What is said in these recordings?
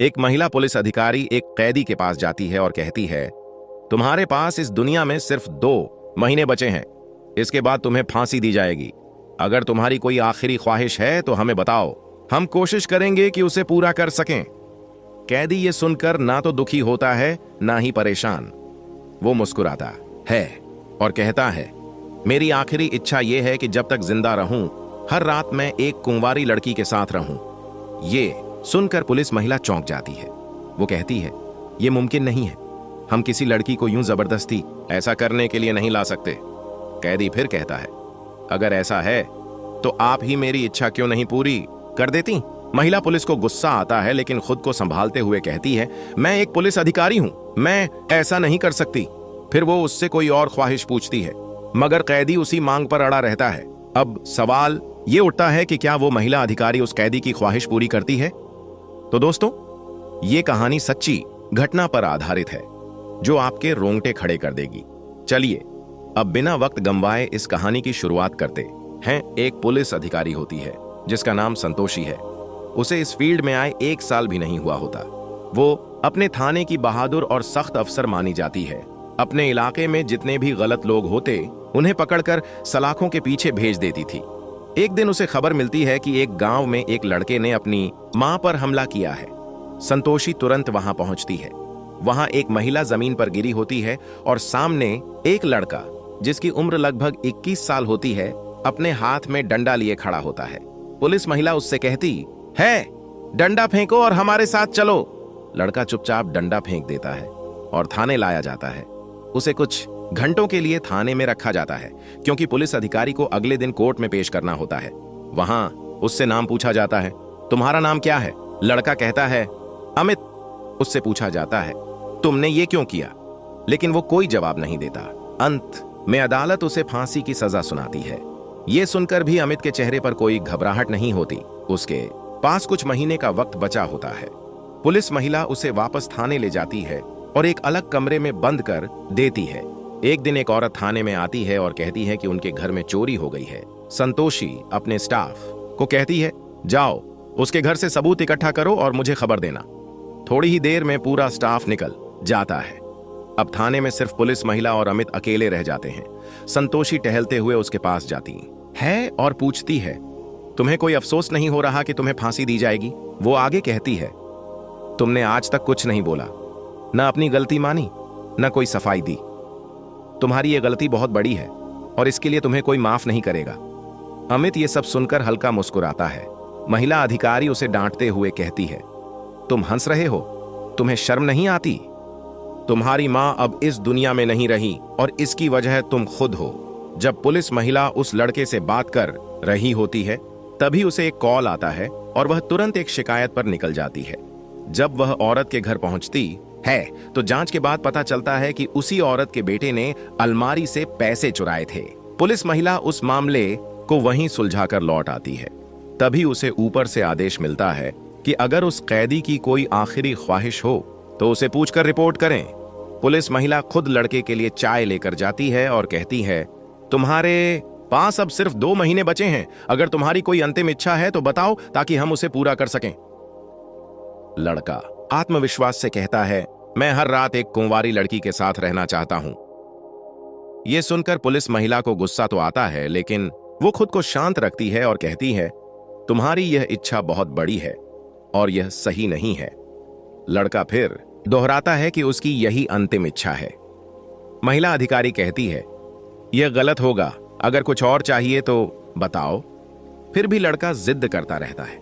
एक महिला पुलिस अधिकारी एक कैदी के पास जाती है और कहती है, तुम्हारे पास इस दुनिया में सिर्फ 2 महीने बचे हैं। इसके बाद तुम्हें फांसी दी जाएगी। अगर तुम्हारी कोई आखिरी ख्वाहिश है तो हमें बताओ, हम कोशिश करेंगे कि उसे पूरा कर सकें। कैदी ये सुनकर ना तो दुखी होता है ना ही परेशान। वो मुस्कुराता है और कहता है, मेरी आखिरी इच्छा यह है कि जब तक जिंदा रहूं, हर रात मैं एक कुंवारी लड़की के साथ रहूं। ये सुनकर पुलिस महिला चौंक जाती है। वो कहती है, यह मुमकिन नहीं है। हम किसी लड़की को यूं जबरदस्ती ऐसा करने के लिए नहीं ला सकते। कैदी फिर कहता है, अगर ऐसा है तो आप ही मेरी इच्छा क्यों नहीं पूरी कर देती? महिला पुलिस को गुस्सा आता है, लेकिन खुद को संभालते हुए कहती है, मैं एक पुलिस अधिकारी हूं, मैं ऐसा नहीं कर सकती। फिर वो उससे कोई और ख्वाहिश पूछती है, मगर कैदी उसी मांग पर अड़ा रहता है। अब सवाल ये उठता है कि क्या वो महिला अधिकारी उस कैदी की ख्वाहिश पूरी करती है? तो दोस्तों, ये कहानी सच्ची घटना पर आधारित है जो आपके रोंगटे खड़े कर देगी। चलिए अब बिना वक्त गंवाए इस कहानी की शुरुआत करते हैं। एक पुलिस अधिकारी होती है जिसका नाम संतोषी है। उसे इस फील्ड में आए 1 साल भी नहीं हुआ होता। वो अपने थाने की बहादुर और सख्त अफसर मानी जाती है। अपने इलाके में जितने भी गलत लोग होते उन्हें पकड़कर सलाखों के पीछे भेज देती थी। एक दिन उसे खबर मिलती है कि एक गांव में एक लड़के ने अपनी मां पर हमला किया है। संतोषी तुरंत वहां पहुंचती है। वहां एक महिला जमीन पर गिरी होती है और सामने एक लड़का जिसकी उम्र लगभग 21 साल होती है अपने हाथ में डंडा लिए खड़ा होता है। पुलिस महिला उससे कहती है, डंडा फेंको और हमारे साथ चलो। लड़का चुपचाप डंडा फेंक देता है और थाने लाया जाता है। उसे कुछ घंटों के लिए थाने में रखा जाता है क्योंकि पुलिस अधिकारी को अगले दिन कोर्ट में पेश करना होता है। वहां उससे नाम पूछा जाता है, तुम्हारा नाम क्या है? लड़का कहता है, अमित। उससे पूछा जाता है, तुमने ये क्यों किया? लेकिन वो कोई जवाब नहीं देता। अंत में अदालत उसे फांसी की सजा सुनाती है। ये सुनकर भी अमित के चेहरे पर कोई घबराहट नहीं होती। उसके पास कुछ महीने का वक्त बचा होता है। पुलिस महिला उसे वापस थाने ले जाती है और एक अलग कमरे में बंद कर देती है। एक दिन एक औरत थाने में आती है और कहती है कि उनके घर में चोरी हो गई है। संतोषी अपने स्टाफ को कहती है, जाओ उसके घर से सबूत इकट्ठा करो और मुझे खबर देना। थोड़ी ही देर में पूरा स्टाफ निकल जाता है। अब थाने में सिर्फ पुलिस महिला और अमित अकेले रह जाते हैं। संतोषी टहलते हुए उसके पास जाती है और पूछती है, तुम्हें कोई अफसोस नहीं हो रहा कि तुम्हें फांसी दी जाएगी? वो आगे कहती है, तुमने आज तक कुछ नहीं बोला, न अपनी गलती मानी, न कोई सफाई दी। तुम्हारी ये गलती बहुत बड़ी है और इसके लिए तुम्हें कोई माफ नहीं करेगा। अमित ये सब सुनकर हल्का मुस्कुराता है। महिला अधिकारी उसे डांटते हुए कहती है, तुम हंस रहे हो? तुम्हें शर्म नहीं आती? तुम्हारी मां अब इस दुनिया में नहीं रही और इसकी वजह तुम खुद हो। जब पुलिस महिला उस लड़के से बात कर रही होती है तभी उसे एक कॉल आता है और वह तुरंत एक शिकायत पर निकल जाती है। जब वह औरत के घर पहुंचती है तो जांच के बाद पता चलता है कि उसी औरत के बेटे ने अलमारी से पैसे चुराए थे। पुलिस महिला उस मामले को वहीं सुलझाकर लौट आती है। तभी उसे ऊपर से आदेश मिलता है कि अगर उस कैदी की कोई आखिरी ख्वाहिश हो तो उसे पूछकर रिपोर्ट करें। पुलिस महिला खुद लड़के के लिए चाय लेकर जाती है और कहती है, तुम्हारे पास अब सिर्फ 2 महीने बचे हैं। अगर तुम्हारी कोई अंतिम इच्छा है तो बताओ ताकि हम उसे पूरा कर सकें। लड़का आत्मविश्वास से कहता है, मैं हर रात एक कुंवारी लड़की के साथ रहना चाहता हूं। यह सुनकर पुलिस महिला को गुस्सा तो आता है, लेकिन वो खुद को शांत रखती है और कहती है, तुम्हारी यह इच्छा बहुत बड़ी है और यह सही नहीं है। लड़का फिर दोहराता है कि उसकी यही अंतिम इच्छा है। महिला अधिकारी कहती है, यह गलत होगा, अगर कुछ और चाहिए तो बताओ। फिर भी लड़का जिद करता रहता है।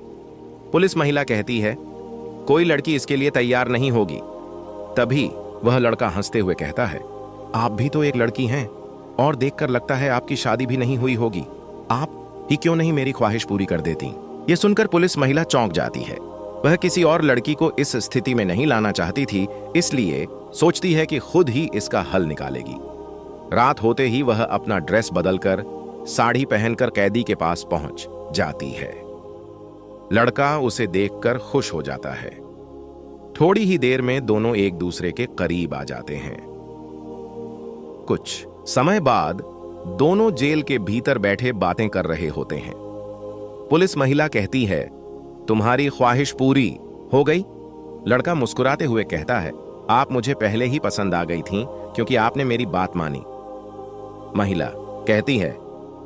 पुलिस महिला कहती है, कोई लड़की इसके लिए तैयार नहीं होगी। तभी वह लड़का हंसते हुए कहता है, आप भी तो एक लड़की हैं और देखकर लगता है आपकी शादी भी नहीं हुई होगी। आप ही क्यों नहीं मेरी ख्वाहिश पूरी कर देती? यह सुनकर पुलिस महिला चौंक जाती है। वह किसी और लड़की को इस स्थिति में नहीं लाना चाहती थी, इसलिए सोचती है कि खुद ही इसका हल निकालेगी। रात होते ही वह अपना ड्रेस बदलकर साड़ी पहनकर कैदी के पास पहुंच जाती है। लड़का उसे देखकर खुश हो जाता है। थोड़ी ही देर में दोनों एक दूसरे के करीब आ जाते हैं। कुछ समय बाद दोनों जेल के भीतर बैठे बातें कर रहे होते हैं। पुलिस महिला कहती है, तुम्हारी ख्वाहिश पूरी हो गई? लड़का मुस्कुराते हुए कहता है, आप मुझे पहले ही पसंद आ गई थीं क्योंकि आपने मेरी बात मानी। महिला कहती है,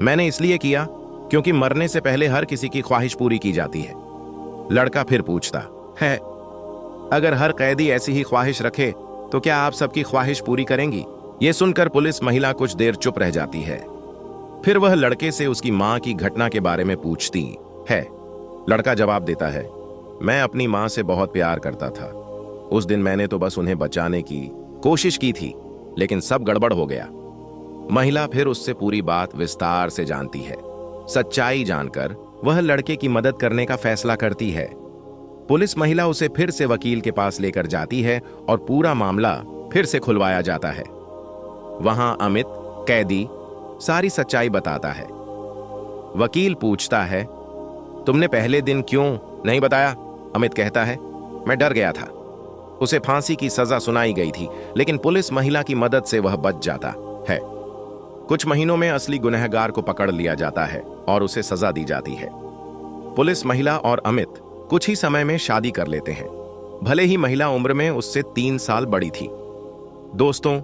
मैंने इसलिए किया क्योंकि मरने से पहले हर किसी की ख्वाहिश पूरी की जाती है। लड़का फिर पूछता है, अगर हर कैदी ऐसी ही ख्वाहिश रखे तो क्या आप सबकी ख्वाहिश पूरी करेंगी? यह सुनकर पुलिस महिला कुछ देर चुप रह जाती है। फिर वह लड़के से उसकी मां की घटना के बारे में पूछती है। लड़का जवाब देता है, मैं अपनी मां से बहुत प्यार करता था। उस दिन मैंने तो बस उन्हें बचाने की कोशिश की थी, लेकिन सब गड़बड़ हो गया। महिला फिर उससे पूरी बात विस्तार से जानती है। सच्चाई जानकर वह लड़के की मदद करने का फैसला करती है। पुलिस महिला उसे फिर से वकील के पास लेकर जाती है और पूरा मामला फिर से खुलवाया जाता है। वहां अमित, कैदी, सारी सच्चाई बताता है। वकील पूछता है, तुमने पहले दिन क्यों नहीं बताया? अमित कहता है, मैं डर गया था। उसे फांसी की सजा सुनाई गई थी, लेकिन पुलिस महिला की मदद से वह बच जाता है। कुछ महीनों में असली गुनहगार को पकड़ लिया जाता है और उसे सजा दी जाती है। पुलिस महिला और अमित कुछ ही समय में शादी कर लेते हैं, भले ही महिला उम्र में उससे 3 साल बड़ी थी। दोस्तों,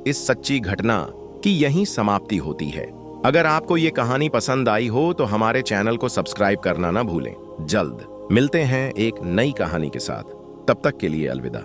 इस सच्ची घटना की यहीं समाप्ति होती है। अगर आपको ये कहानी पसंद आई हो तो हमारे चैनल को सब्सक्राइब करना ना भूलें। जल्द मिलते हैं एक नई कहानी के साथ। तब तक के लिए अलविदा।